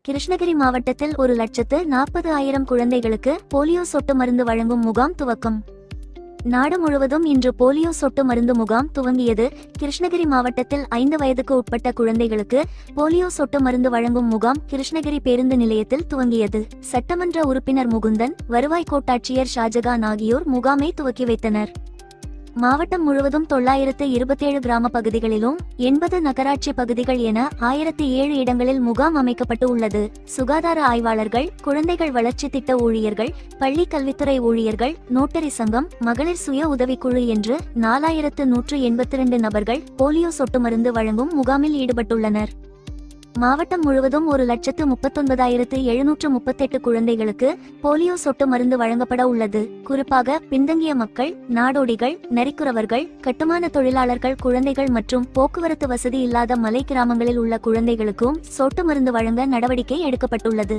கிருஷ்ணகிரி மாவட்டத்தில் 1,40,000 குழந்தைகளுக்கு போலியோ சொட்டு மருந்து வழங்கும் முகாம் துவக்கம். நாடு முழுவதும் இன்று போலியோ சொட்டு மருந்து முகாம் துவங்கியது. கிருஷ்ணகிரி மாவட்டத்தில் 5 வயதுக்கு உட்பட்ட குழந்தைகளுக்கு போலியோ சொட்டு மருந்து வழங்கும் முகாம் கிருஷ்ணகிரி பேருந்து நிலையத்தில் துவங்கியது. சட்டமன்ற உறுப்பினர் முகுந்தன், வருவாய் கோட்டாட்சியர் ஷாஜகான் ஆகியோர் முகாமை துவக்கி வைத்தனர். மாவட்டம் முழுவதும் 927 கிராம பகுதிகளிலும் 80 நகராட்சி பகுதிகள் என 1007 இடங்களில் முகாம் அமைக்கப்பட்டு உள்ளது. சுகாதார ஆய்வாளர்கள், குழந்தைகள் வளர்ச்சி திட்ட ஊழியர்கள், பள்ளி கல்வித்துறை ஊழியர்கள், நோட்டரி சங்கம், மகளிர் சுய உதவிக்குழு என்று 4182 நபர்கள் போலியோ சொட்டு மருந்து வழங்கும் முகாமில் ஈடுபட்டுள்ளனர். மாவட்டம் முழுவதும் 1,39,738 குழந்தைகளுக்கு போலியோ சொட்டு மருந்து வழங்கப்பட உள்ளது. குறிப்பாக பின்தங்கிய மக்கள், நாடோடிகள், நரிக்குறவர்கள், கட்டுமான தொழிலாளர்கள் குழந்தைகள் மற்றும் போக்குவரத்து வசதி இல்லாத மலை கிராமங்களில் உள்ள குழந்தைகளுக்கும் சொட்டு மருந்து வழங்க நடவடிக்கை எடுக்கப்பட்டுள்ளது.